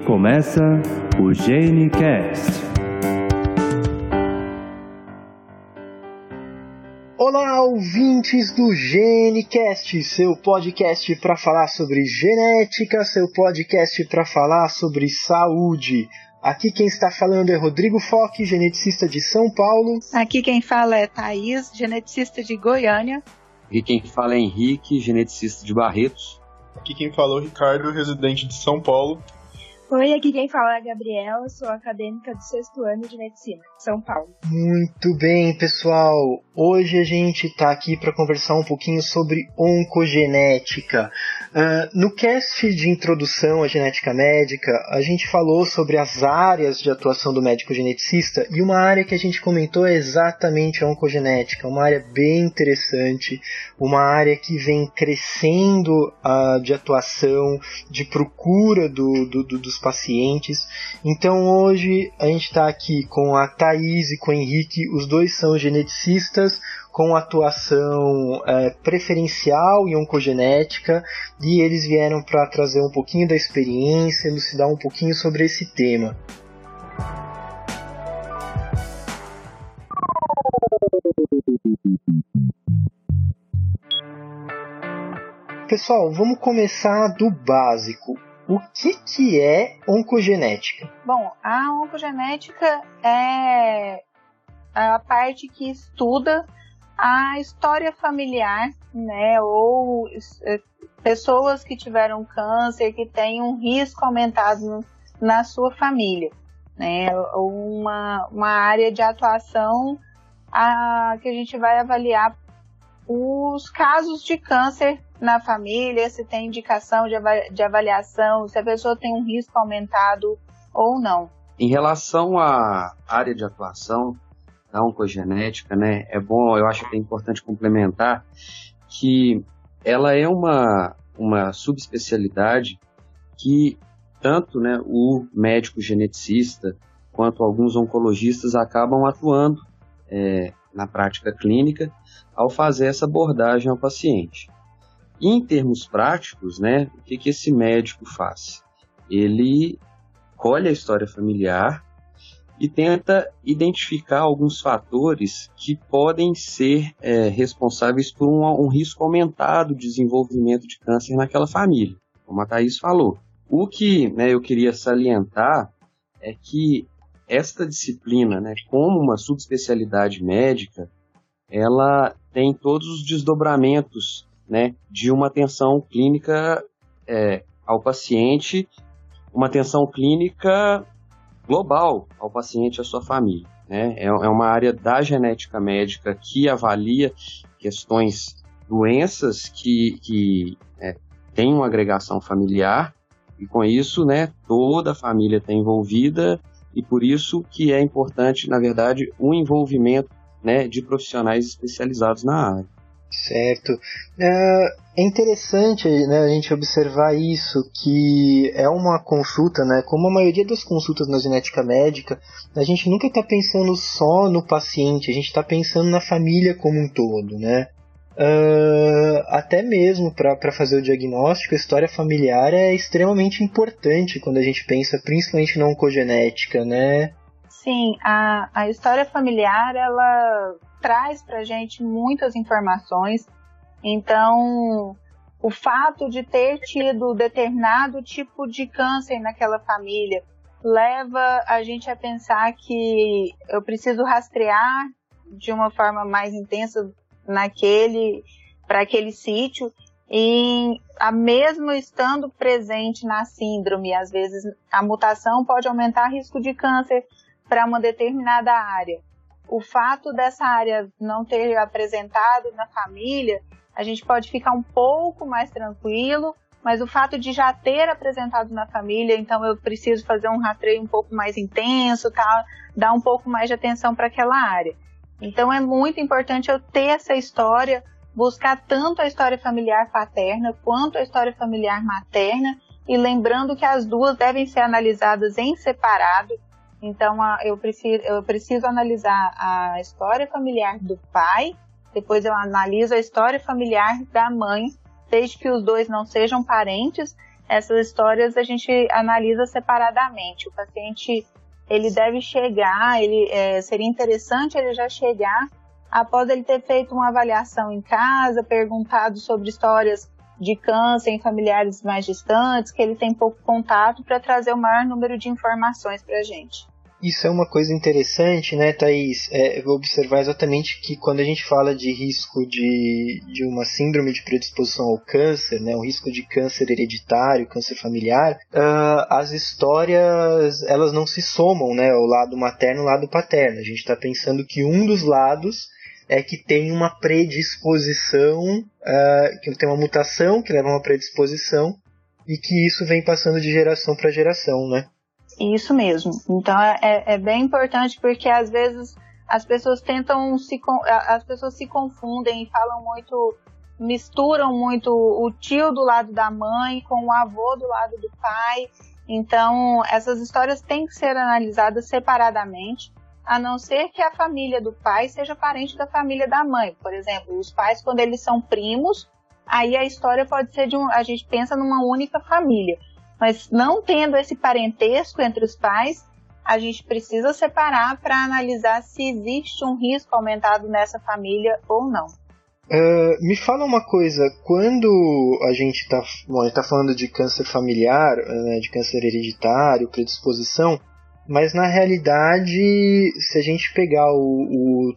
começa o GeneCast. Olá, ouvintes do GeneCast, seu podcast para falar sobre genética, seu podcast para falar sobre saúde. Aqui quem está falando é Rodrigo Foch, geneticista de São Paulo. Aqui quem fala é Thaís, geneticista de Goiânia. Aqui quem fala é Henrique, geneticista de Barretos. Aqui quem fala é o Ricardo, residente de São Paulo. Oi, aqui quem fala é a Gabriela, sou acadêmica do 6º ano de Medicina, São Paulo. Muito bem, pessoal. Hoje a gente está aqui para conversar um pouquinho sobre oncogenética. No cast de introdução à genética médica, a gente falou sobre as áreas de atuação do médico geneticista e uma área que a gente comentou é exatamente a oncogenética, uma área bem interessante, uma área que vem crescendo de atuação, de procura dos pacientes. Então hoje a gente está aqui com a Thaís e com o Henrique, os dois são geneticistas com atuação preferencial em oncogenética e eles vieram para trazer um pouquinho da experiência, elucidar um pouquinho sobre esse tema. Pessoal, vamos começar do básico. O que é oncogenética? Bom, a oncogenética é a parte que estuda a história familiar, né, ou pessoas que tiveram câncer, que têm um risco aumentado na sua família, né, uma área de atuação que a gente vai avaliar os casos de câncer na família, se tem indicação de avaliação, se a pessoa tem um risco aumentado ou não. Em relação à área de atuação da oncogenética, né, eu acho que é importante complementar que ela é uma subespecialidade que tanto, né, o médico geneticista quanto alguns oncologistas acabam atuando na prática clínica ao fazer essa abordagem ao paciente. E em termos práticos, né, o que esse médico faz? Ele colhe a história familiar e tenta identificar alguns fatores que podem ser responsáveis por um risco aumentado de desenvolvimento de câncer naquela família, como a Thaís falou. O que, né, eu queria salientar é que esta disciplina, né, como uma subespecialidade médica, ela tem todos os desdobramentos, né, de uma atenção clínica ao paciente, uma atenção clínica global ao paciente e à sua família, né? É uma área da genética médica que avalia questões, doenças que têm uma agregação familiar e com isso, né, toda a família está envolvida e por isso que é importante, na verdade, o envolvimento, né, de profissionais especializados na área. Certo. É interessante, né, a gente observar isso, que é uma consulta, né, como a maioria das consultas na genética médica, a gente nunca está pensando só no paciente, a gente está pensando na família como um todo, né? Até mesmo para fazer o diagnóstico, a história familiar é extremamente importante quando a gente pensa principalmente na oncogenética, né? Sim, a história familiar, ela traz pra gente muitas informações. Então, o fato de ter tido determinado tipo de câncer naquela família leva a gente a pensar que eu preciso rastrear de uma forma mais intensa para aquele sítio, e mesmo estando presente na síndrome, às vezes a mutação pode aumentar o risco de câncer para uma determinada área. O fato dessa área não ter apresentado na família, a gente pode ficar um pouco mais tranquilo, mas o fato de já ter apresentado na família, então eu preciso fazer um rastreio um pouco mais intenso, tá? Dar um pouco mais de atenção para aquela área. Então é muito importante eu ter essa história, buscar tanto a história familiar paterna quanto a história familiar materna, e lembrando que as duas devem ser analisadas em separado. Então eu preciso analisar a história familiar do pai, depois eu analiso a história familiar da mãe, desde que os dois não sejam parentes. essas histórias a gente analisa separadamente. O paciente, ele deve chegar, seria interessante ele já chegar após ele ter feito uma avaliação em casa, perguntado sobre histórias de câncer em familiares mais distantes, que ele tem pouco contato, para trazer o maior número de informações para a gente. Isso é uma coisa interessante, né, Thaís? Eu vou observar exatamente que quando a gente fala de risco de uma síndrome de predisposição ao câncer, né, um risco de câncer hereditário, câncer familiar, as histórias, elas não se somam, né, ao lado materno e ao lado paterno. A gente está pensando que um dos lados é que tem uma predisposição, que tem uma mutação que leva a uma predisposição e que isso vem passando de geração para geração, né? Isso mesmo. Então é bem importante, porque às vezes as pessoas as pessoas se confundem e falam muito, misturam muito o tio do lado da mãe com o avô do lado do pai. Então essas histórias têm que ser analisadas separadamente, a não ser que a família do pai seja parente da família da mãe. Por exemplo, os pais, quando eles são primos, aí a história pode ser a gente pensa numa única família. Mas não tendo esse parentesco entre os pais, a gente precisa separar para analisar se existe um risco aumentado nessa família ou não. Me fala uma coisa, quando a gente está falando de câncer familiar, né, de câncer hereditário, predisposição, mas na realidade, se a gente pegar o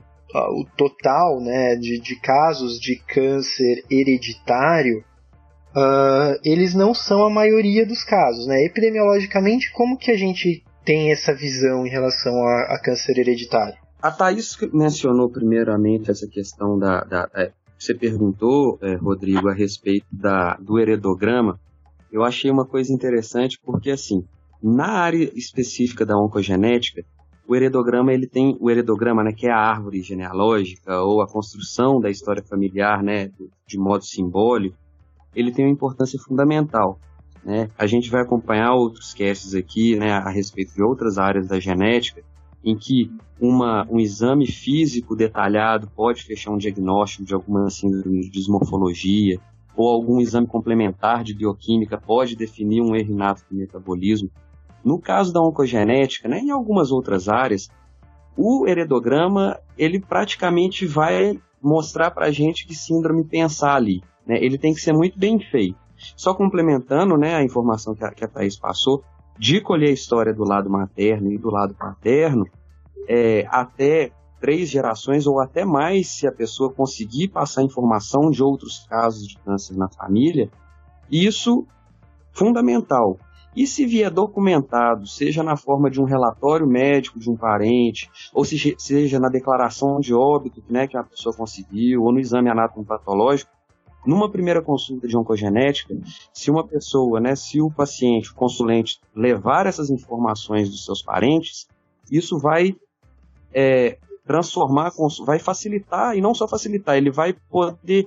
total, né, de casos de câncer hereditário, eles não são a maioria dos casos, né? Epidemiologicamente, como que a gente tem essa visão em relação a câncer hereditário? A Thaís mencionou primeiramente essa questão você perguntou, Rodrigo, a respeito do heredograma. Eu achei uma coisa interessante porque, assim, na área específica da oncogenética, o heredograma, né, que é a árvore genealógica ou a construção da história familiar, né, de modo simbólico, ele tem uma importância fundamental, né? A gente vai acompanhar outros cases aqui, né, a respeito de outras áreas da genética, em que um exame físico detalhado pode fechar um diagnóstico de alguma síndrome de dismorfologia, ou algum exame complementar de bioquímica pode definir um erro inato de metabolismo. No caso da oncogenética, né, em algumas outras áreas, o heredograma, ele praticamente vai mostrar para a gente que síndrome pensar ali, né? Ele tem que ser muito bem feito. Só complementando, né, a informação que a Thaís passou, de colher a história do lado materno e do lado paterno, até 3 gerações ou até mais, se a pessoa conseguir passar informação de outros casos de câncer na família, isso fundamental. E se vier documentado, seja na forma de um relatório médico de um parente, ou seja na declaração de óbito, né, que a pessoa conseguiu, ou no exame anatomopatológico, numa primeira consulta de oncogenética, se uma pessoa, né, se o paciente, o consulente, levar essas informações dos seus parentes, isso vai transformar, vai facilitar, e não só facilitar, ele vai poder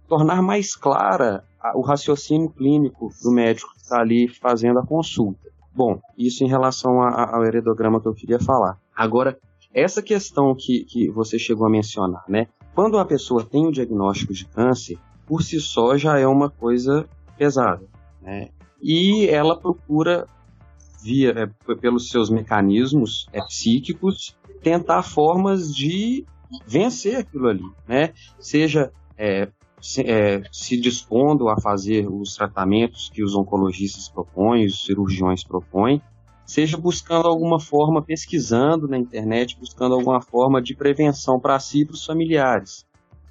tornar mais clara o raciocínio clínico do médico que está ali fazendo a consulta. Bom, isso em relação ao heredograma que eu queria falar. Agora, essa questão que você chegou a mencionar, né? Quando uma pessoa tem o diagnóstico de câncer, por si só já é uma coisa pesada, né? E ela procura, pelos seus mecanismos psíquicos, tentar formas de vencer aquilo ali, né? Seja se dispondo a fazer os tratamentos que os oncologistas propõem, os cirurgiões propõem, seja buscando alguma forma, pesquisando na internet, buscando alguma forma de prevenção para si e para os familiares.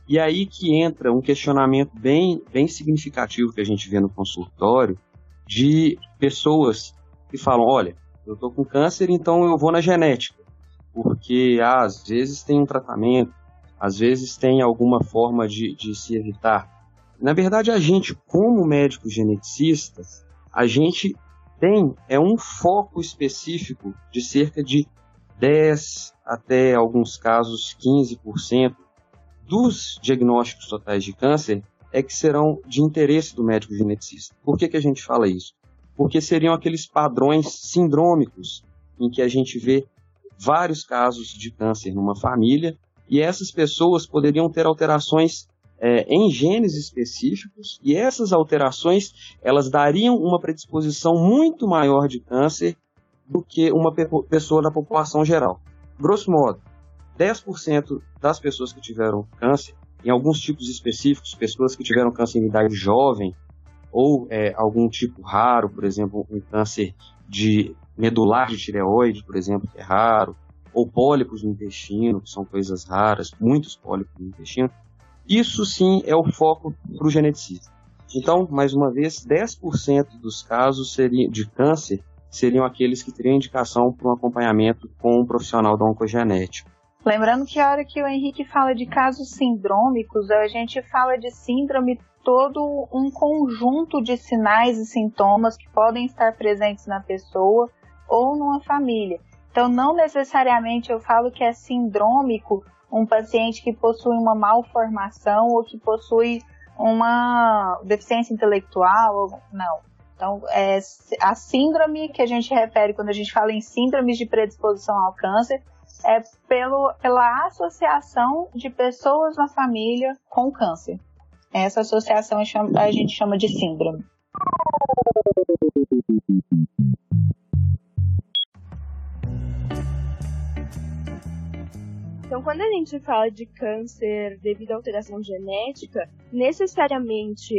E aí que entra um questionamento bem significativo que a gente vê no consultório, de pessoas que falam, olha, eu estou com câncer, então eu vou na genética, porque às vezes tem um tratamento, às vezes tem alguma forma de se evitar. Na verdade, a gente, como médico geneticista, a gente tem um foco específico de cerca de 10% até alguns casos 15% dos diagnósticos totais de câncer que serão de interesse do médico geneticista. Por que a gente fala isso? Porque seriam aqueles padrões sindrômicos em que a gente vê vários casos de câncer numa família, e essas pessoas poderiam ter alterações em genes específicos, e essas alterações elas dariam uma predisposição muito maior de câncer do que uma pessoa da população geral. Grosso modo, 10% das pessoas que tiveram câncer, em alguns tipos específicos, pessoas que tiveram câncer em idade jovem, ou algum tipo raro, por exemplo, um câncer de medular de tireoide, por exemplo, que é raro, ou pólipos no intestino, que são coisas raras, muitos pólipos no intestino, isso sim é o foco para o geneticista. Então, mais uma vez, 10% dos casos de câncer seriam aqueles que teriam indicação para um acompanhamento com um profissional da oncogenética. Lembrando que a hora que o Henrique fala de casos sindrômicos, a gente fala de síndrome todo um conjunto de sinais e sintomas que podem estar presentes na pessoa ou numa família. Então, não necessariamente eu falo que é sindrômico um paciente que possui uma malformação ou que possui uma deficiência intelectual, não. Então, a síndrome que a gente refere quando a gente fala em síndromes de predisposição ao câncer é pela associação de pessoas na família com câncer. Essa associação a gente chama de síndrome. Então, quando a gente fala de câncer devido à alteração genética, necessariamente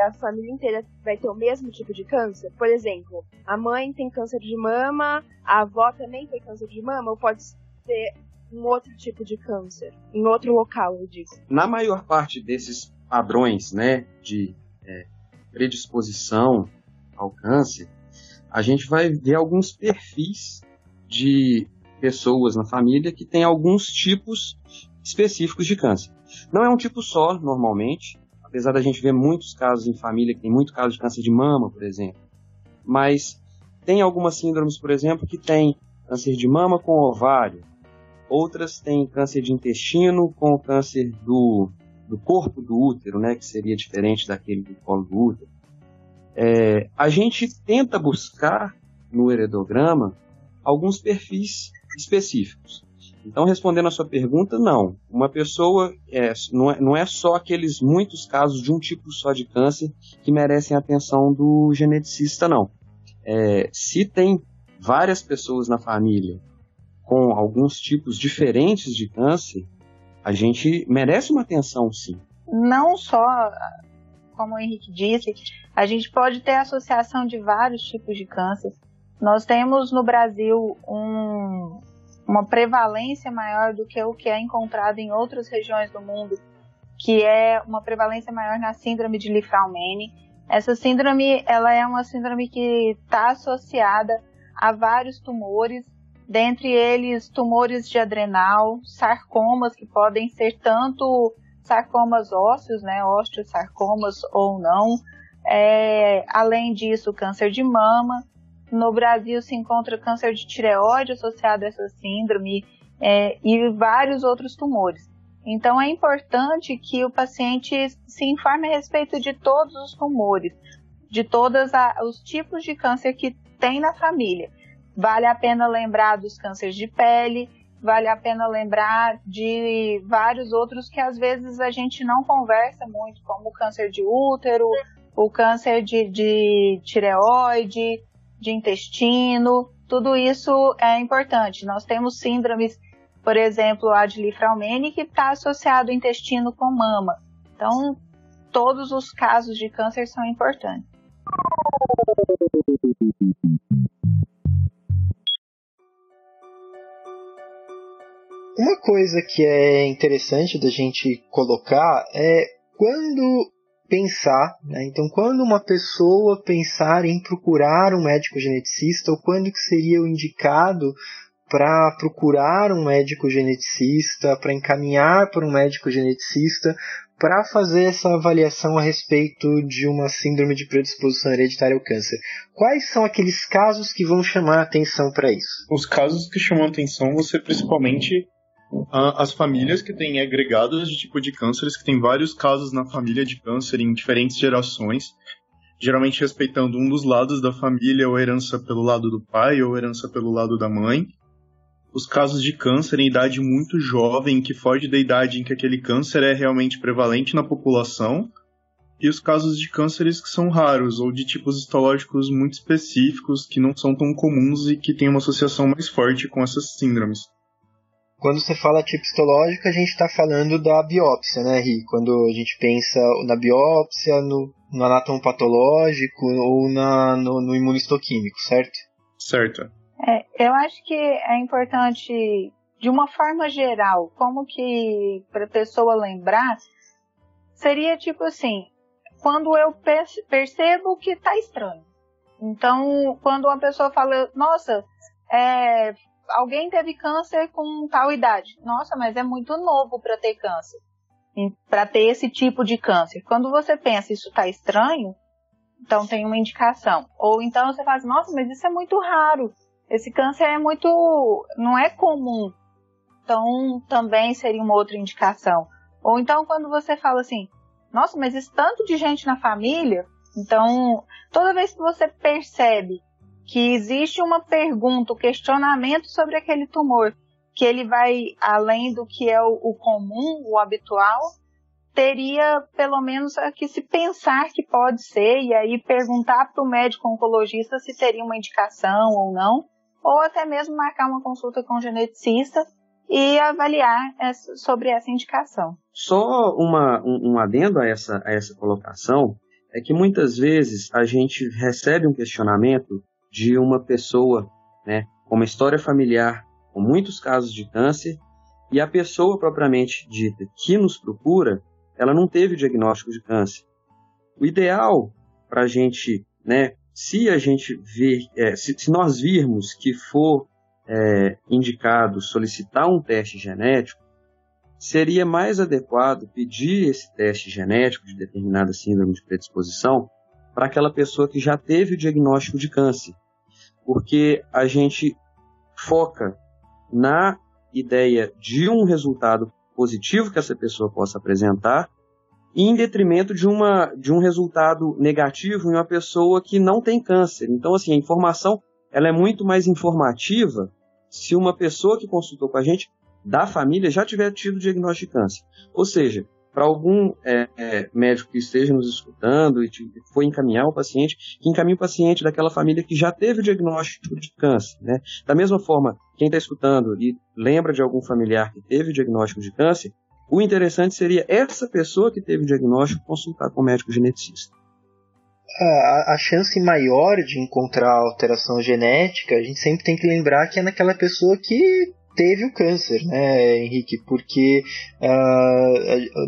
a família inteira vai ter o mesmo tipo de câncer? Por exemplo, a mãe tem câncer de mama, a avó também tem câncer de mama, ou pode ser um outro tipo de câncer, em outro local, eu digo? Na maior parte desses padrões, né, de predisposição ao câncer, a gente vai ver alguns perfis de pessoas na família que têm alguns tipos específicos de câncer. Não é um tipo só, normalmente, apesar da gente ver muitos casos em família que tem muito caso de câncer de mama, por exemplo. Mas tem algumas síndromes, por exemplo, que tem câncer de mama com ovário. Outras têm câncer de intestino com câncer do corpo do útero, né, que seria diferente daquele do colo do útero. A gente tenta buscar no heredograma alguns perfis específicos. Então, respondendo a sua pergunta, não. Uma pessoa não é só aqueles muitos casos de um tipo só de câncer que merecem a atenção do geneticista, não. Se tem várias pessoas na família com alguns tipos diferentes de câncer, a gente merece uma atenção, sim. Não só, como o Henrique disse, a gente pode ter associação de vários tipos de câncer. Nós temos no Brasil uma prevalência maior do que o que é encontrado em outras regiões do mundo, que é uma prevalência maior na síndrome de Li-Fraumeni. Essa síndrome, ela é uma síndrome que está associada a vários tumores, dentre eles tumores de adrenal, sarcomas, que podem ser tanto sarcomas ósseos, né, osteosarcomas ou não. Além disso, câncer de mama. No Brasil se encontra câncer de tireoide associado a essa síndrome e vários outros tumores. Então é importante que o paciente se informe a respeito de todos os tumores, de todos os tipos de câncer que tem na família. Vale a pena lembrar dos cânceres de pele, vale a pena lembrar de vários outros que às vezes a gente não conversa muito, como o câncer de útero, o câncer de tireoide, de intestino, tudo isso é importante. Nós temos síndromes, por exemplo, a de Li-Fraumeni, que está associado ao intestino com mama. Então, todos os casos de câncer são importantes. Uma coisa que é interessante da gente colocar é quando pensar, né? Então, quando uma pessoa pensar em procurar um médico geneticista, ou quando que seria o indicado para procurar um médico geneticista, para encaminhar para um médico geneticista, para fazer essa avaliação a respeito de uma síndrome de predisposição hereditária ao câncer. Quais são aqueles casos que vão chamar a atenção para isso? Os casos que chamam a atenção vão ser principalmente as famílias que têm agregados de tipo de cânceres, que tem vários casos na família de câncer em diferentes gerações, geralmente respeitando um dos lados da família, ou herança pelo lado do pai, ou herança pelo lado da mãe. os casos de câncer em idade muito jovem, que foge da idade em que aquele câncer é realmente prevalente na população, e os casos de cânceres que são raros, ou de tipos histológicos muito específicos, que não são tão comuns e que têm uma associação mais forte com essas síndromes. Quando você fala tipo histológico, a gente está falando da biópsia, né, Ri? Quando a gente pensa na biópsia, no anatomopatológico ou no imunistoquímico, certo? Certo. Eu acho que é importante, de uma forma geral, como que para a pessoa lembrar, seria tipo assim, quando eu percebo que está estranho. Então, quando uma pessoa fala, nossa, alguém teve câncer com tal idade. Nossa, mas é muito novo para ter câncer, para ter esse tipo de câncer. Quando você pensa, isso está estranho, então tem uma indicação. Ou então você fala, nossa, mas isso é muito raro. Esse câncer não é comum. Então, também seria uma outra indicação. Ou então, quando você fala assim, nossa, mas esse tanto de gente na família, então, toda vez que você percebe que existe uma pergunta, um questionamento sobre aquele tumor, que ele vai além do que é o comum, o habitual, teria pelo menos que se pensar que pode ser, e aí perguntar para o médico oncologista se teria uma indicação ou não, ou até mesmo marcar uma consulta com o geneticista e avaliar sobre essa indicação. Só um adendo a essa colocação, é que muitas vezes a gente recebe um questionamento de uma pessoa, né, com uma história familiar, com muitos casos de câncer, e a pessoa propriamente dita que nos procura, ela não teve o diagnóstico de câncer. O ideal para a gente, né, se a gente ver, se nós virmos que for indicado solicitar um teste genético, seria mais adequado pedir esse teste genético de determinada síndrome de predisposição para aquela pessoa que já teve o diagnóstico de câncer, porque a gente foca na ideia de um resultado positivo que essa pessoa possa apresentar, em detrimento de um resultado negativo em uma pessoa que não tem câncer. Então, assim, a informação ela é muito mais informativa se uma pessoa que consultou com a gente da família já tiver tido o diagnóstico de câncer. Ou seja, para algum médico que esteja nos escutando e for encaminhar o paciente, que encaminhe o paciente daquela família que já teve o diagnóstico de câncer, né? Da mesma forma, quem está escutando e lembra de algum familiar que teve o diagnóstico de câncer, o interessante seria essa pessoa que teve o diagnóstico consultar com o médico geneticista. A chance maior de encontrar alteração genética, a gente sempre tem que lembrar que é naquela pessoa que teve o câncer, né, Henrique? Porque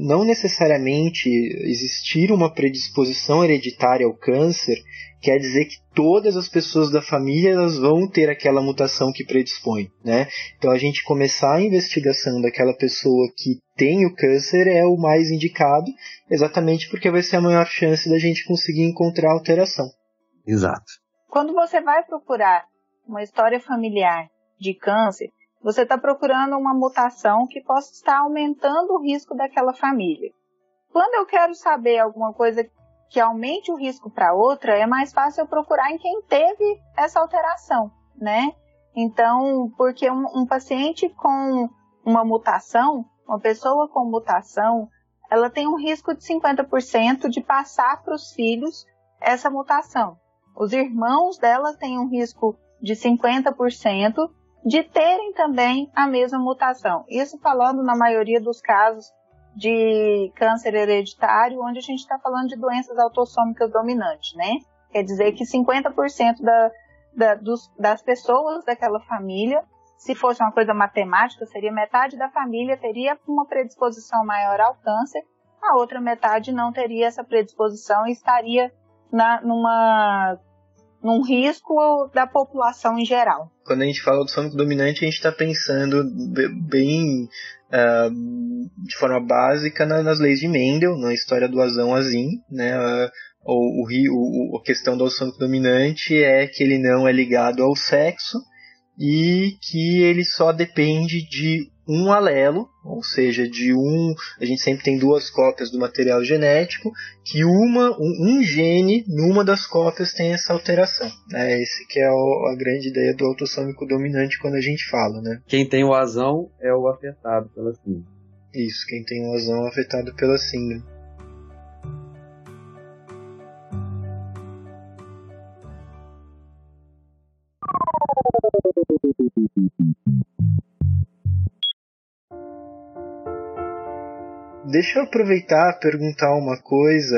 não necessariamente existir uma predisposição hereditária ao câncer quer dizer que todas as pessoas da família elas vão ter aquela mutação que predispõe, né? Então a gente começar a investigação daquela pessoa que tem o câncer é o mais indicado, exatamente porque vai ser a maior chance da gente conseguir encontrar a alteração. Exato. Quando você vai procurar uma história familiar de câncer, você está procurando uma mutação que possa estar aumentando o risco daquela família. Quando eu quero saber alguma coisa que aumente o risco para outra, é mais fácil eu procurar em quem teve essa alteração, né? Então, porque um paciente com uma mutação, uma pessoa com mutação, ela tem um risco de 50% de passar para os filhos essa mutação. Os irmãos dela têm um risco de 50% de terem também a mesma mutação. Isso falando na maioria dos casos de câncer hereditário, onde a gente está falando de doenças autossômicas dominantes, né? Quer dizer que 50% das pessoas daquela família, se fosse uma coisa matemática, seria metade da família teria uma predisposição maior ao câncer, a outra metade não teria essa predisposição e estaria num risco da população em geral. Quando a gente fala autossômico dominante, a gente está pensando bem de forma básica nas leis de Mendel, na história do azão-azim, né? A questão do autossômico dominante é que ele não é ligado ao sexo e que ele só depende de um alelo, ou seja, a gente sempre tem 2 cópias do material genético, que um gene numa das cópias tem essa alteração. Esse que é a grande ideia do autossômico dominante quando a gente fala, né? Quem tem o azão é o afetado pela síndrome. Isso, quem tem o azão é afetado pela síndrome. Deixa eu aproveitar e perguntar uma coisa,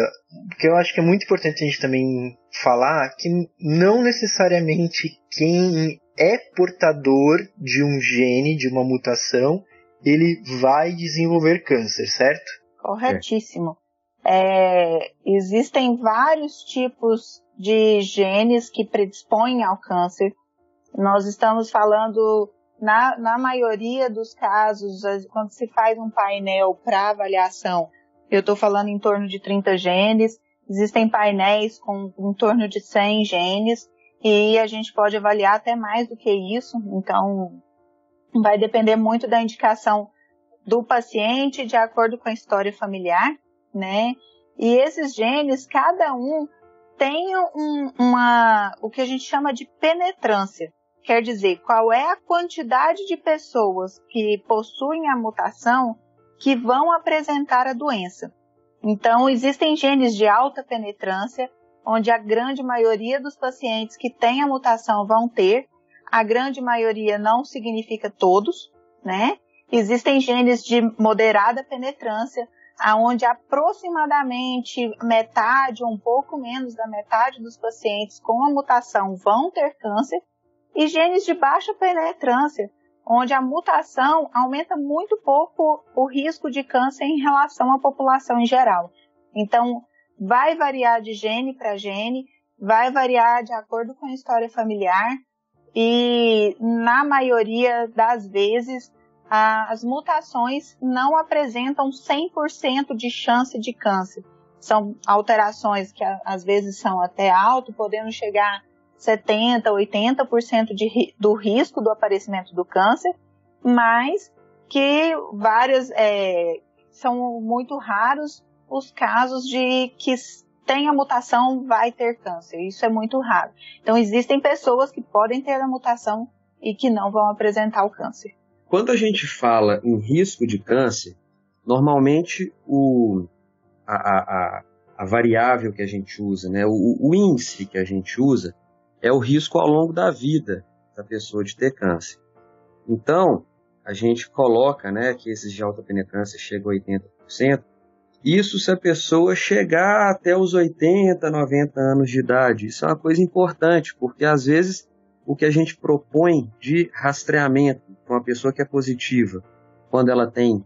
porque eu acho que é muito importante a gente também falar que não necessariamente quem é portador de um gene, de uma mutação, ele vai desenvolver câncer, certo? Corretíssimo. Existem vários tipos de genes que predispõem ao câncer. Nós estamos falando, na maioria dos casos, quando se faz um painel para avaliação, eu estou falando em torno de 30 genes. Existem painéis com em torno de 100 genes e a gente pode avaliar até mais do que isso. Então, vai depender muito da indicação do paciente, de acordo com a história familiar, né? E esses genes, cada um tem o que a gente chama de penetrância. Quer dizer, qual é a quantidade de pessoas que possuem a mutação que vão apresentar a doença. Então, existem genes de alta penetrância, onde a grande maioria dos pacientes que têm a mutação vão ter. A grande maioria não significa todos, né? Existem genes de moderada penetrância, onde aproximadamente metade ou um pouco menos da metade dos pacientes com a mutação vão ter câncer. E genes de baixa penetrância, onde a mutação aumenta muito pouco o risco de câncer em relação à população em geral. Então, vai variar de gene para gene, vai variar de acordo com a história familiar e, na maioria das vezes, as mutações não apresentam 100% de chance de câncer. São alterações que às vezes são até alto, podendo chegar 70%, 80% do risco do aparecimento do câncer, mas que são muito raros os casos de que tem a mutação vai ter câncer. Isso é muito raro. Então, existem pessoas que podem ter a mutação e que não vão apresentar o câncer. Quando a gente fala em risco de câncer, normalmente a variável que a gente usa, né, o índice que a gente usa, é o risco ao longo da vida da pessoa de ter câncer. Então, a gente coloca, né, que esses de alta penetrância chegam a 80%. Isso se a pessoa chegar até os 80, 90 anos de idade. Isso é uma coisa importante, porque às vezes o que a gente propõe de rastreamento para uma pessoa que é positiva, quando ela tem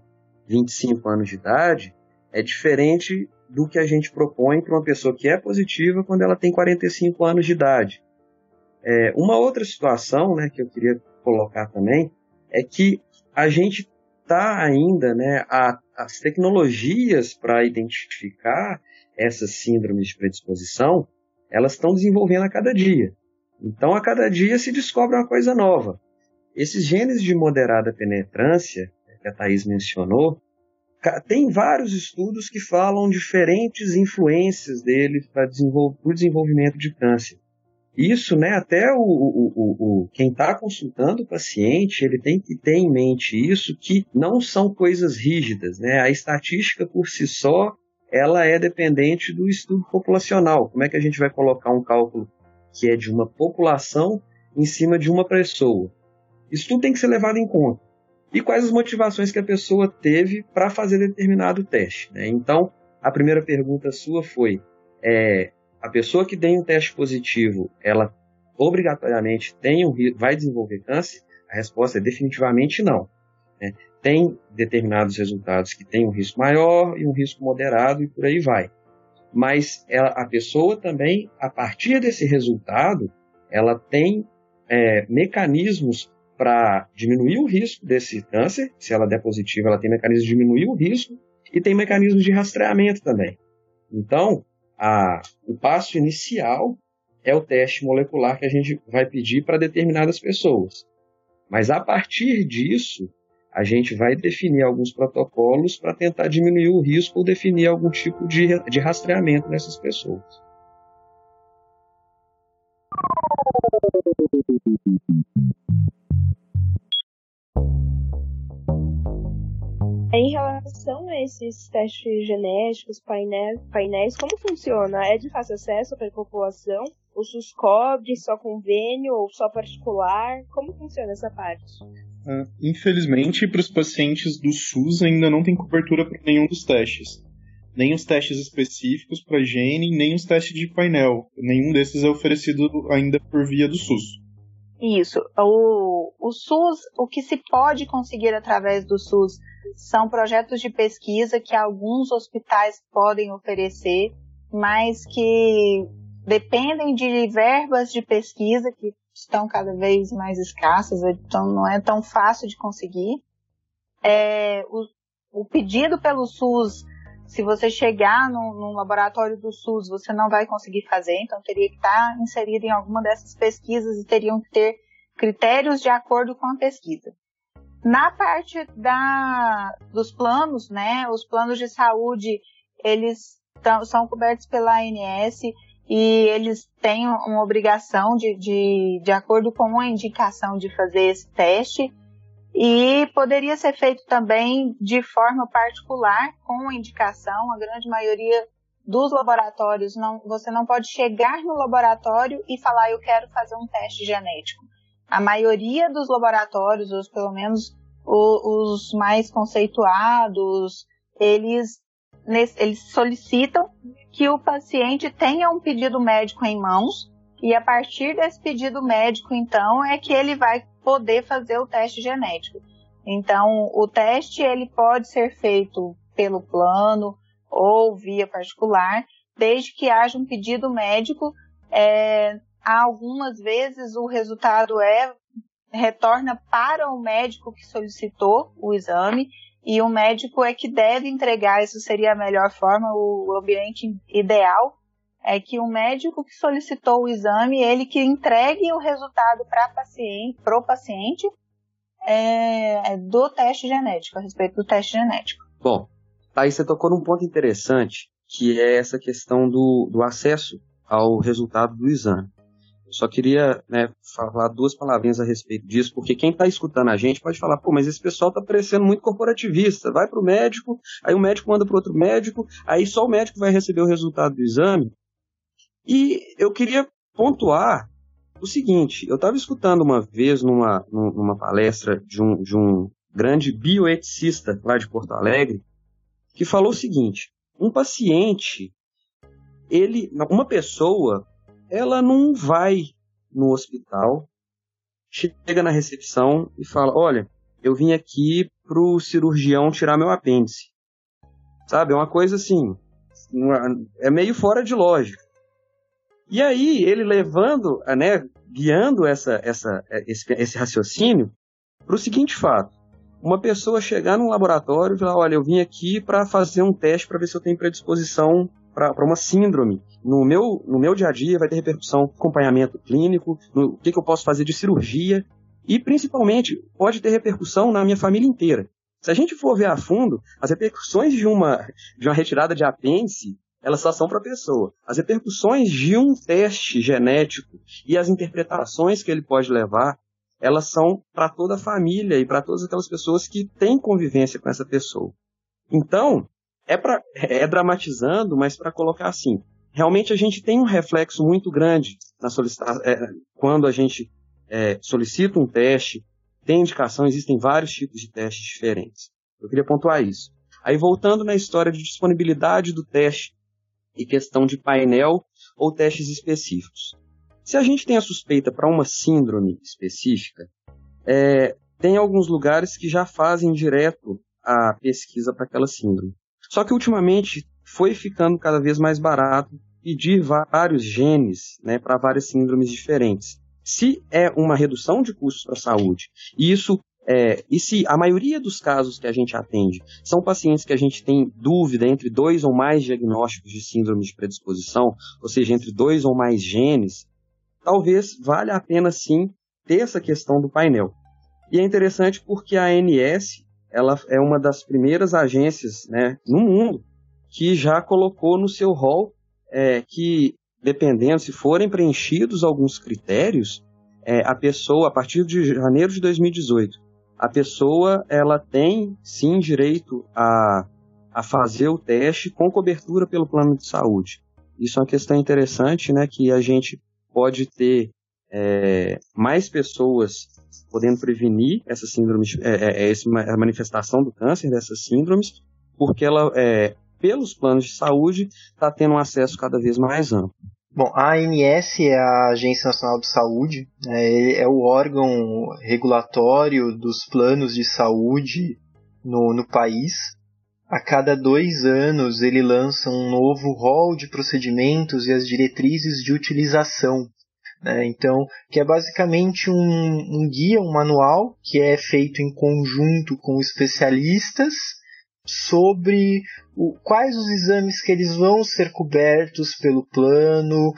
25 anos de idade, é diferente do que a gente propõe para uma pessoa que é positiva quando ela tem 45 anos de idade. Uma outra situação, né, que eu queria colocar também é que a gente está ainda, né, as tecnologias para identificar essas síndromes de predisposição, elas estão desenvolvendo a cada dia. Então, a cada dia se descobre uma coisa nova. Esses genes de moderada penetrância, que a Thaís mencionou, tem vários estudos que falam diferentes influências deles para o desenvolvimento de câncer. Isso, né, até quem está consultando o paciente, ele tem que ter em mente isso, que não são coisas rígidas, né? A estatística por si só, ela é dependente do estudo populacional. Como é que a gente vai colocar um cálculo que é de uma população em cima de uma pessoa? Isso tudo tem que ser levado em conta. E quais as motivações que a pessoa teve para fazer determinado teste, né? Então, a primeira pergunta sua foi... a pessoa que tem um teste positivo, ela obrigatoriamente vai desenvolver câncer? A resposta é definitivamente não, né? Tem determinados resultados que têm um risco maior e um risco moderado e por aí vai. Mas a pessoa também, a partir desse resultado, ela tem mecanismos para diminuir o risco desse câncer. Se ela der positivo, ela tem mecanismos de diminuir o risco e tem mecanismos de rastreamento também. Então, o passo inicial é o teste molecular que a gente vai pedir para determinadas pessoas. Mas a partir disso, a gente vai definir alguns protocolos para tentar diminuir o risco ou definir algum tipo de rastreamento nessas pessoas. Em relação a esses testes genéticos, painéis, como funciona? É de fácil acesso para a população? O SUS cobre, só convênio ou só particular? Como funciona essa parte? Infelizmente, para os pacientes do SUS ainda não tem cobertura para nenhum dos testes. Nem os testes específicos para gene, nem os testes de painel. Nenhum desses é oferecido ainda por via do SUS. Isso. O SUS, o que se pode conseguir através do SUS são projetos de pesquisa que alguns hospitais podem oferecer, mas que dependem de verbas de pesquisa que estão cada vez mais escassas, então não é tão fácil de conseguir. O pedido pelo SUS, se você chegar num laboratório do SUS, você não vai conseguir fazer, então teria que estar inserido em alguma dessas pesquisas e teriam que ter critérios de acordo com a pesquisa. Na parte dos planos, né, os planos de saúde, eles são cobertos pela ANS e eles têm uma obrigação de acordo com a indicação de fazer esse teste, e poderia ser feito também de forma particular com a indicação. A grande maioria dos laboratórios, você não pode chegar no laboratório e falar: eu quero fazer um teste genético. A maioria dos laboratórios, ou pelo menos os mais conceituados, eles solicitam que o paciente tenha um pedido médico em mãos, e a partir desse pedido médico, então, é que ele vai poder fazer o teste genético. Então, o teste ele pode ser feito pelo plano ou via particular, desde que haja um pedido médico. Algumas vezes o resultado retorna para o médico que solicitou o exame, e o médico é que deve entregar. Isso seria a melhor forma. O ambiente ideal é que o médico que solicitou o exame, ele que entregue o resultado para o paciente do teste genético, a respeito do teste genético. Bom, aí você tocou num ponto interessante, que é essa questão do acesso ao resultado do exame. Eu só queria, falar duas palavrinhas a respeito disso, porque quem está escutando a gente pode falar: pô, mas esse pessoal está parecendo muito corporativista, vai para o médico, aí o médico manda para outro médico, aí só o médico vai receber o resultado do exame. E eu queria pontuar o seguinte: eu estava escutando uma vez numa palestra de um grande bioeticista lá de Porto Alegre, que falou o seguinte: um paciente, uma pessoa, ela não vai no hospital, chega na recepção e fala: olha, eu vim aqui pro cirurgião tirar meu apêndice. Sabe, é uma coisa assim, é meio fora de lógica. E aí, ele guiando esse raciocínio para o seguinte fato: uma pessoa chegar num laboratório e falar: olha, eu vim aqui para fazer um teste para ver se eu tenho predisposição para uma síndrome. No meu dia a dia vai ter repercussão no acompanhamento clínico, no que eu posso fazer de cirurgia, e principalmente pode ter repercussão na minha família inteira. Se a gente for ver a fundo, as repercussões de uma retirada de apêndice, elas só são para a pessoa. As repercussões de um teste genético e as interpretações que ele pode levar, elas são para toda a família e para todas aquelas pessoas que têm convivência com essa pessoa. Então, é dramatizando, mas para colocar assim, realmente a gente tem um reflexo muito grande na quando a gente solicita um teste, tem indicação, existem vários tipos de testes diferentes. Eu queria pontuar isso. Aí, voltando na história de disponibilidade do teste e questão de painel ou testes específicos. Se a gente tem a suspeita para uma síndrome específica, tem alguns lugares que já fazem direto a pesquisa para aquela síndrome. Só que ultimamente foi ficando cada vez mais barato pedir vários genes, para várias síndromes diferentes. Se é uma redução de custos para a saúde, e se a maioria dos casos que a gente atende são pacientes que a gente tem dúvida entre 2 ou mais diagnósticos de síndrome de predisposição, ou seja, entre 2 ou mais genes, talvez valha a pena sim ter essa questão do painel. E é interessante porque a ANS ela é uma das primeiras agências, né, no mundo que já colocou no seu rol que, dependendo, se forem preenchidos alguns critérios, a pessoa, a partir de janeiro de 2018, a pessoa ela tem sim direito a fazer o teste com cobertura pelo plano de saúde. Isso é uma questão interessante, né, que a gente pode ter mais pessoas podendo prevenir essas síndromes, a manifestação do câncer dessas síndromes, porque ela, pelos planos de saúde, está tendo um acesso cada vez mais amplo. Bom, a ANS é a Agência Nacional de Saúde, é o órgão regulatório dos planos de saúde no país. A cada 2 anos ele lança um novo rol de procedimentos e as diretrizes de utilização. Então, que é basicamente um guia, um manual, que é feito em conjunto com especialistas sobre quais os exames que eles vão ser cobertos pelo plano,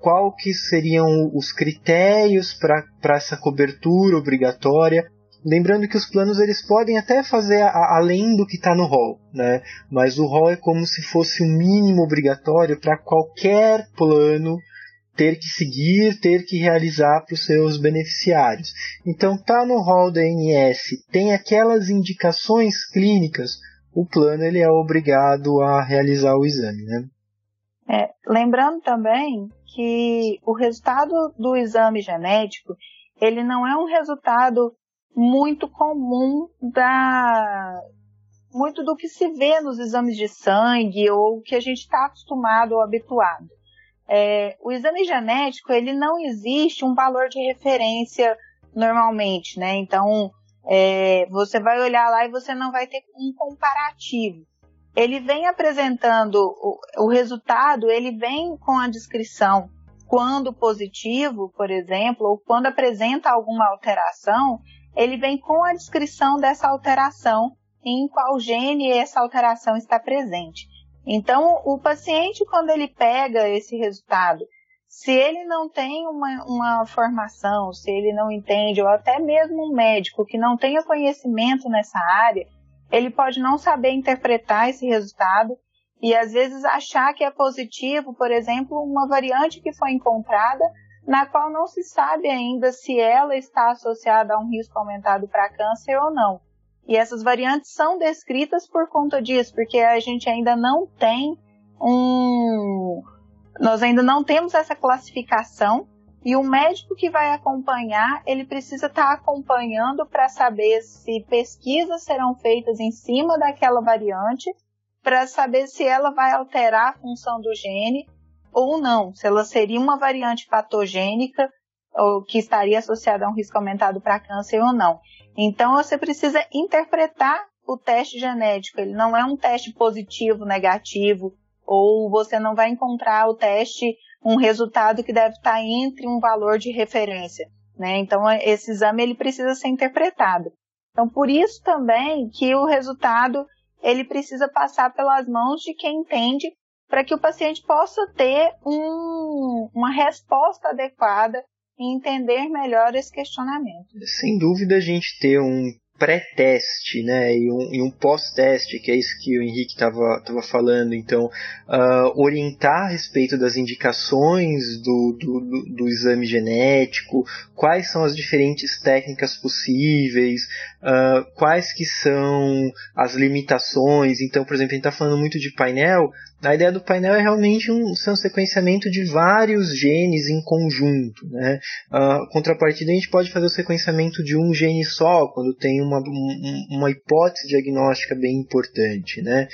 qual que seriam os critérios para essa cobertura obrigatória. Lembrando que os planos eles podem até fazer além do que está no rol, né? Mas o rol é como se fosse um mínimo obrigatório para qualquer plano ter que seguir, ter que realizar para os seus beneficiários. Então, tá no rol da ANS, tem aquelas indicações clínicas, o plano ele é obrigado a realizar o exame, né? Lembrando também que o resultado do exame genético, ele não é um resultado muito comum muito do que se vê nos exames de sangue ou que a gente está acostumado ou habituado. O exame genético, ele não existe um valor de referência normalmente, né? Então, você vai olhar lá e você não vai ter um comparativo. Ele vem apresentando o resultado, ele vem com a descrição, quando positivo, por exemplo, ou quando apresenta alguma alteração, ele vem com a descrição dessa alteração, em qual gene essa alteração está presente. Então, o paciente, quando ele pega esse resultado, se ele não tem uma formação, se ele não entende, ou até mesmo um médico que não tenha conhecimento nessa área, ele pode não saber interpretar esse resultado e, às vezes, achar que é positivo, por exemplo, uma variante que foi encontrada, na qual não se sabe ainda se ela está associada a um risco aumentado para câncer ou não. E essas variantes são descritas por conta disso, porque a gente ainda não tem nós ainda não temos essa classificação, e o médico que vai acompanhar, ele precisa estar acompanhando para saber se pesquisas serão feitas em cima daquela variante, para saber se ela vai alterar a função do gene ou não, se ela seria uma variante patogênica ou que estaria associada a um risco aumentado para câncer ou não. Então, você precisa interpretar o teste genético. Ele não é um teste positivo, negativo, ou você não vai encontrar o teste, um resultado que deve estar entre um valor de referência, né? Então, esse exame ele precisa ser interpretado. Então, por isso também que o resultado ele precisa passar pelas mãos de quem entende, para que o paciente possa ter uma resposta adequada e entender melhor esse questionamento. Sem dúvida a gente ter um pré-teste, né, e um pós-teste, que é isso que o Henrique estava falando. Então, orientar a respeito das indicações do exame genético, quais são as diferentes técnicas possíveis, quais que são as limitações. Então, por exemplo, a gente está falando muito de painel. A ideia do painel é realmente um sequenciamento de vários genes em conjunto, né? Contrapartida, a gente pode fazer o sequenciamento de um gene só, quando tem uma hipótese diagnóstica bem importante, né?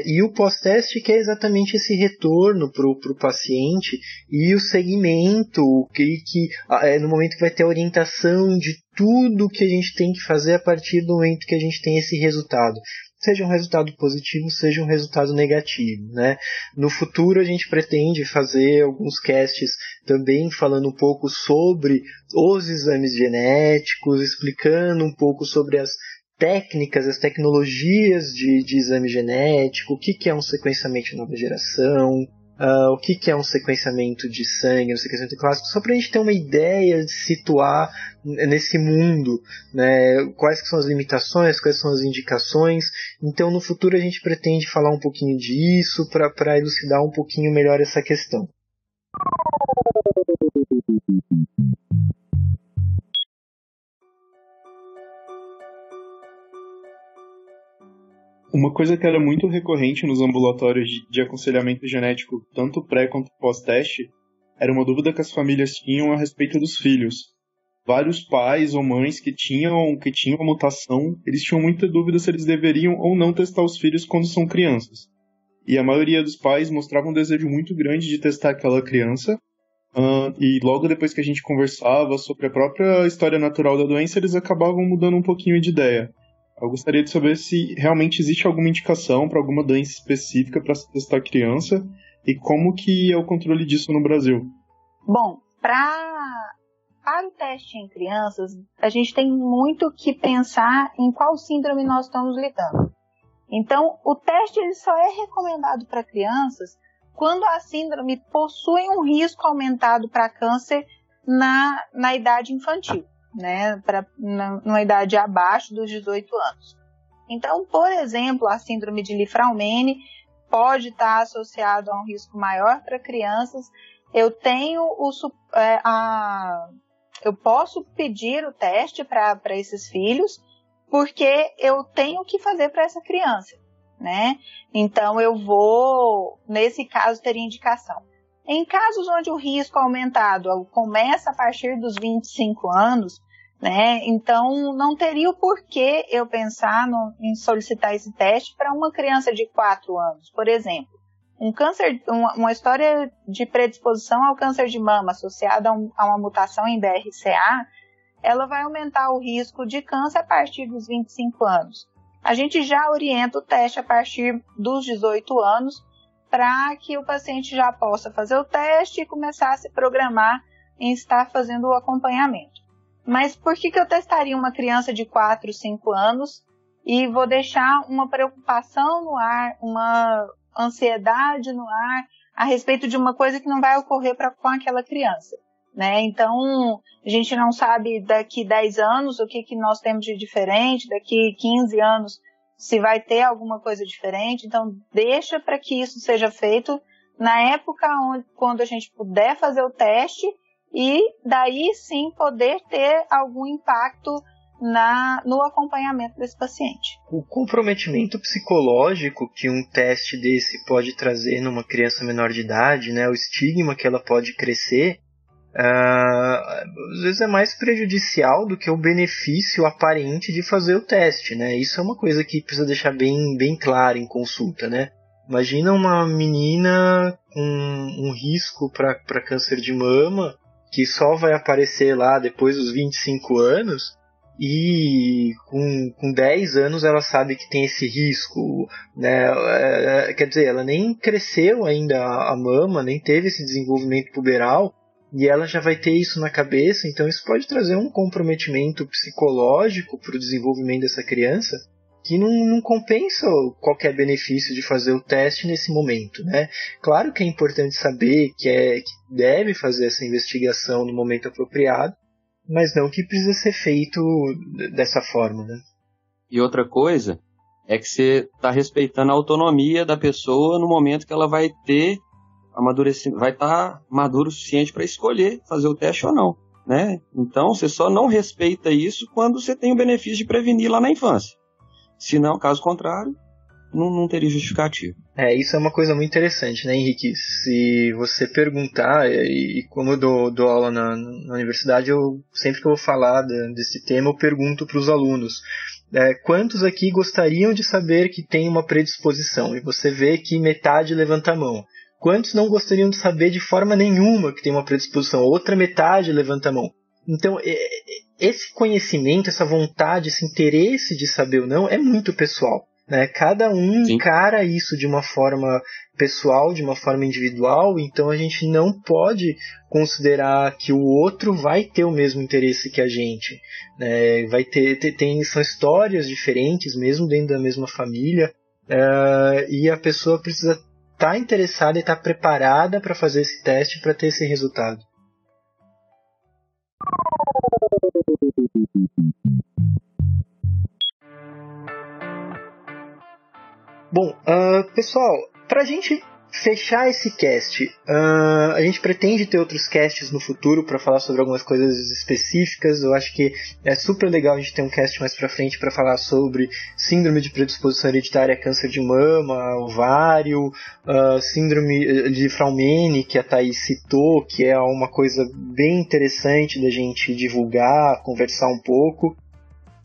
E o pós-teste, que é exatamente esse retorno para o paciente e o segmento, no momento que vai ter a orientação de tudo que a gente tem que fazer a partir do momento que a gente tem esse resultado. Seja um resultado positivo, seja um resultado negativo, né? No futuro a gente pretende fazer alguns casts também falando um pouco sobre os exames genéticos, explicando um pouco sobre as técnicas, as tecnologias de exame genético, o que é um sequenciamento de nova geração, o que é um sequenciamento de sangue, um sequenciamento clássico, só para a gente ter uma ideia de situar nesse mundo, né, quais que são as limitações, quais são as indicações. Então no futuro a gente pretende falar um pouquinho disso para elucidar um pouquinho melhor essa questão. Uma coisa que era muito recorrente nos ambulatórios de aconselhamento genético, tanto pré quanto pós-teste, era uma dúvida que as famílias tinham a respeito dos filhos. Vários pais ou mães que tinham a mutação, eles tinham muita dúvida se eles deveriam ou não testar os filhos quando são crianças. E a maioria dos pais mostrava um desejo muito grande de testar aquela criança, e logo depois que a gente conversava sobre a própria história natural da doença, eles acabavam mudando um pouquinho de ideia. Eu gostaria de saber se realmente existe alguma indicação para alguma doença específica para se testar criança e como que é o controle disso no Brasil. Bom, para o teste em crianças, a gente tem muito que pensar em qual síndrome nós estamos lidando. Então, o teste ele só é recomendado para crianças quando a síndrome possui um risco aumentado para câncer na idade infantil, né, numa idade abaixo dos 18 anos. Então, por exemplo, a síndrome de Li-Fraumeni pode estar associada a um risco maior para crianças. Eu posso pedir o teste para esses filhos, porque eu tenho que fazer para essa criança, né? Então, nesse caso, teria indicação. Em casos onde o risco aumentado começa a partir dos 25 anos, né, então não teria o porquê eu pensar em solicitar esse teste para uma criança de 4 anos. Por exemplo, uma história de predisposição ao câncer de mama associada a uma mutação em BRCA, ela vai aumentar o risco de câncer a partir dos 25 anos. A gente já orienta o teste a partir dos 18 anos, para que o paciente já possa fazer o teste e começar a se programar em estar fazendo o acompanhamento. Mas por que eu testaria uma criança de 4, 5 anos e vou deixar uma preocupação no ar, uma ansiedade no ar a respeito de uma coisa que não vai ocorrer com aquela criança, né? Então, a gente não sabe daqui 10 anos o que nós temos de diferente, daqui 15 anos se vai ter alguma coisa diferente, então deixa para que isso seja feito na época quando a gente puder fazer o teste e daí sim poder ter algum impacto no acompanhamento desse paciente. O comprometimento psicológico que um teste desse pode trazer numa criança menor de idade, né, o estigma que ela pode crescer, às vezes é mais prejudicial do que o benefício aparente de fazer o teste, né? Isso é uma coisa que precisa deixar bem claro em consulta, né? Imagina uma menina com um risco para câncer de mama que só vai aparecer lá depois dos 25 anos e com 10 anos ela sabe que tem esse risco, né? Quer dizer, ela nem cresceu ainda a mama, nem teve esse desenvolvimento puberal, e ela já vai ter isso na cabeça, então isso pode trazer um comprometimento psicológico para o desenvolvimento dessa criança que não compensa qualquer benefício de fazer o teste nesse momento, né? Claro que é importante saber que deve fazer essa investigação no momento apropriado, mas não que precisa ser feito dessa forma, né? E outra coisa é que você está respeitando a autonomia da pessoa no momento que ela vai ter vai estar maduro o suficiente para escolher fazer o teste ou não, né? Então, você só não respeita isso quando você tem o benefício de prevenir lá na infância. Se não, caso contrário, não teria justificativo. Isso é uma coisa muito interessante, né, Henrique? Se você perguntar, e como eu dou aula na universidade, sempre que eu vou falar desse tema, eu pergunto para os alunos, quantos aqui gostariam de saber que tem uma predisposição? E você vê que metade levanta a mão. Quantos não gostariam de saber de forma nenhuma que tem uma predisposição? Outra metade levanta a mão. Então, esse conhecimento, essa vontade, esse interesse de saber ou não é muito pessoal, né? Cada um encara isso de uma forma pessoal, de uma forma individual, então a gente não pode considerar que o outro vai ter o mesmo interesse que a gente, né? São histórias diferentes, mesmo dentro da mesma família, e a pessoa precisa está interessada e está preparada para fazer esse teste para ter esse resultado? Bom, pessoal, para a gente fechar esse cast, a gente pretende ter outros casts no futuro para falar sobre algumas coisas específicas. Eu acho que é super legal a gente ter um cast mais para frente para falar sobre síndrome de predisposição hereditária, câncer de mama, ovário, síndrome de Fraumeni, que a Thaís citou, que é uma coisa bem interessante da gente divulgar, conversar um pouco.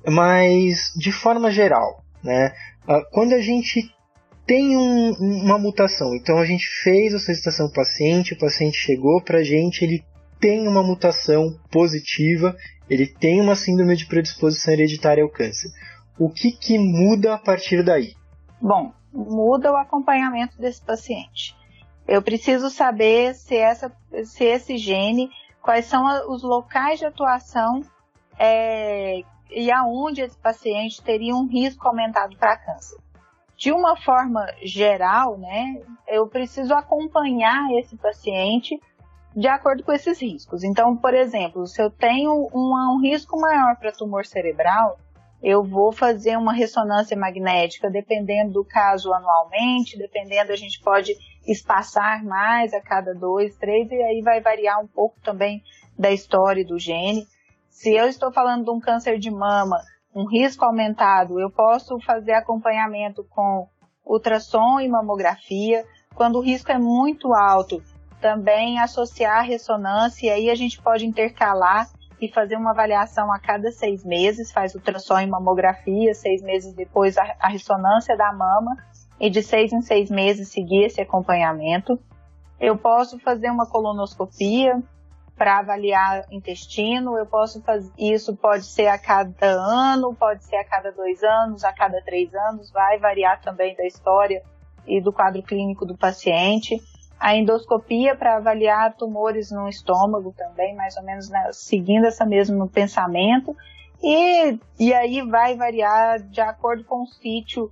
Mas, de forma geral, né, quando a gente tem uma mutação, então a gente fez a solicitação do paciente, o paciente chegou para a gente, ele tem uma mutação positiva, ele tem uma síndrome de predisposição hereditária ao câncer. O que muda a partir daí? Bom, muda o acompanhamento desse paciente. Eu preciso saber se esse gene, quais são os locais de atuação e aonde esse paciente teria um risco aumentado para câncer. De uma forma geral, né, eu preciso acompanhar esse paciente de acordo com esses riscos. Então, por exemplo, se eu tenho um risco maior para tumor cerebral, eu vou fazer uma ressonância magnética, dependendo do caso anualmente, dependendo, a gente pode espaçar mais a cada 2, 3, e aí vai variar um pouco também da história do gene. Se eu estou falando de um câncer de mama, um risco aumentado, eu posso fazer acompanhamento com ultrassom e mamografia. Quando o risco é muito alto, também associar a ressonância, e aí a gente pode intercalar e fazer uma avaliação a cada 6 meses, faz ultrassom e mamografia, 6 meses depois a ressonância da mama, e de 6 em 6 meses seguir esse acompanhamento. Eu posso fazer uma colonoscopia para avaliar intestino, eu posso fazer isso, pode ser a cada ano, pode ser a cada 2 anos, a cada 3 anos, vai variar também da história e do quadro clínico do paciente. A endoscopia para avaliar tumores no estômago também, mais ou menos, né, seguindo esse mesmo pensamento, e aí vai variar de acordo com o sítio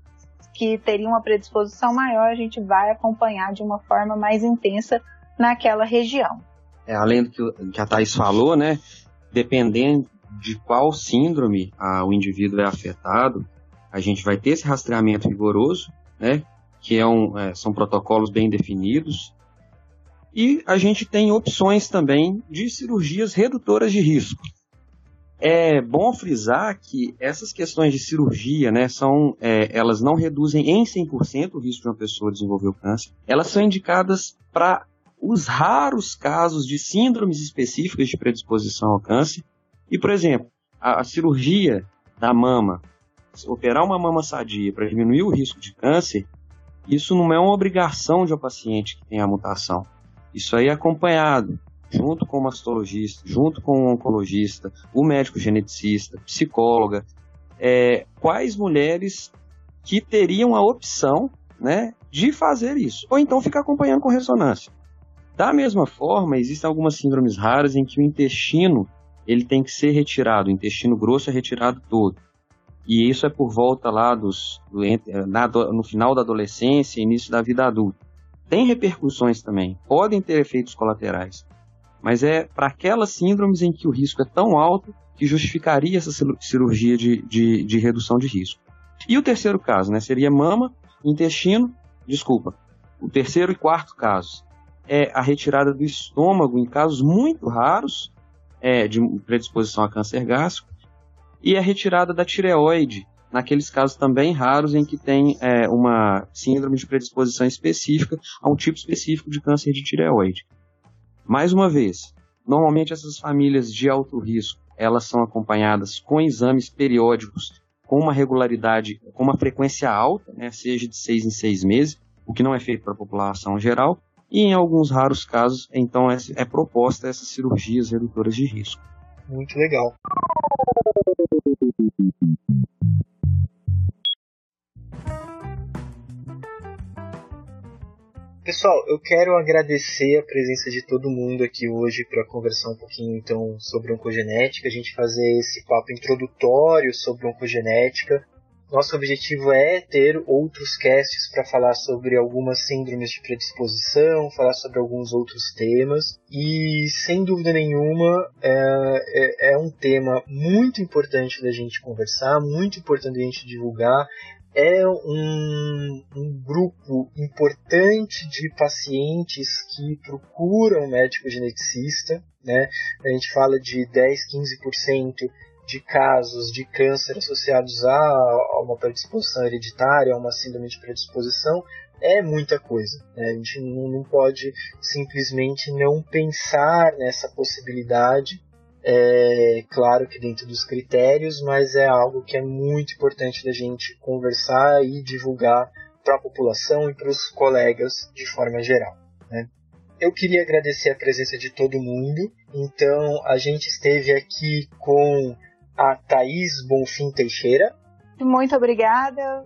que teria uma predisposição maior, a gente vai acompanhar de uma forma mais intensa naquela região. Além do que a Thaís falou, né, dependendo de qual síndrome o indivíduo é afetado, a gente vai ter esse rastreamento rigoroso, né, que são protocolos bem definidos, e a gente tem opções também de cirurgias redutoras de risco. É bom frisar que essas questões de cirurgia, né, elas não reduzem em 100% o risco de uma pessoa desenvolver o câncer, elas são indicadas para os raros casos de síndromes específicas de predisposição ao câncer. E, por exemplo, a cirurgia da mama, operar uma mama sadia para diminuir o risco de câncer, isso não é uma obrigação de um paciente que tem a mutação. Isso aí é acompanhado, junto com o mastologista, junto com o oncologista, o médico geneticista, psicóloga, quais mulheres que teriam a opção, né, de fazer isso, ou então ficar acompanhando com ressonância. Da mesma forma, existem algumas síndromes raras em que o intestino ele tem que ser retirado, o intestino grosso é retirado todo. E isso é por volta lá no final da adolescência e início da vida adulta. Tem repercussões também, podem ter efeitos colaterais, mas é para aquelas síndromes em que o risco é tão alto que justificaria essa cirurgia de redução de risco. E o terceiro caso, né, seria mama, intestino, o terceiro e quarto caso é a retirada do estômago em casos muito raros de predisposição a câncer gástrico, e a retirada da tireoide naqueles casos também raros em que tem uma síndrome de predisposição específica a um tipo específico de câncer de tireoide. Mais uma vez, normalmente essas famílias de alto risco, elas são acompanhadas com exames periódicos com uma regularidade, com uma frequência alta, né, seja de 6 em 6 meses, o que não é feito para a população geral, e em alguns raros casos, então, é proposta essas cirurgias redutoras de risco. Muito legal. Pessoal, eu quero agradecer a presença de todo mundo aqui hoje para conversar um pouquinho então sobre oncogenética, a gente fazer esse papo introdutório sobre oncogenética. Nosso objetivo é ter outros casts para falar sobre algumas síndromes de predisposição, falar sobre alguns outros temas. E, sem dúvida nenhuma, é um tema muito importante da gente conversar, muito importante da gente divulgar. É um grupo importante de pacientes que procuram médico geneticista, né? A gente fala de 10, 15% de casos de câncer associados a uma predisposição hereditária, a uma síndrome de predisposição. É muita coisa, né? A gente não pode simplesmente não pensar nessa possibilidade. Claro que dentro dos critérios, mas é algo que é muito importante da gente conversar e divulgar para a população e para os colegas de forma geral, né? Eu queria agradecer a presença de todo mundo. Então, a gente esteve aqui com a Thaís Bonfim Teixeira. Muito obrigada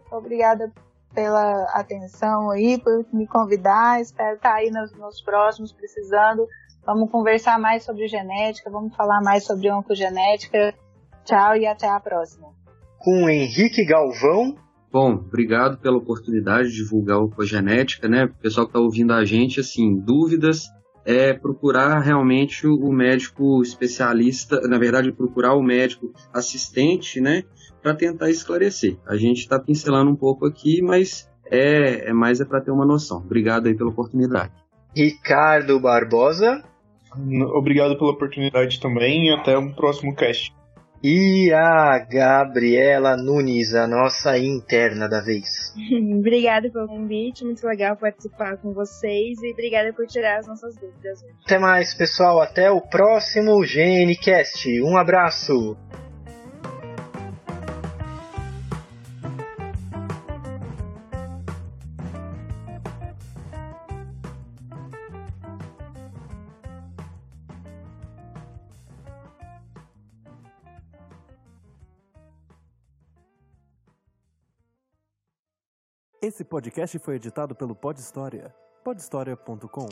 pela atenção aí, por me convidar. Espero estar aí nos próximos precisando. Vamos conversar mais sobre genética, vamos falar mais sobre oncogenética. Tchau e até a próxima. Com o Henrique Galvão. Bom, obrigado pela oportunidade de divulgar oncogenética, né? O pessoal que está ouvindo a gente, assim, dúvidas, procurar realmente o médico especialista, na verdade, procurar o médico assistente, né? Para tentar esclarecer. A gente está pincelando um pouco aqui, mas mais para ter uma noção. Obrigado aí pela oportunidade. Ricardo Barbosa. Obrigado pela oportunidade também e até o próximo cast. E a Gabriela Nunes, a nossa interna da vez. Obrigada pelo convite, muito legal participar com vocês e obrigada por tirar as nossas dúvidas. Até mais, pessoal, até o próximo GNCast. Um abraço! Esse podcast foi editado pelo Pod História, podhistoria.com.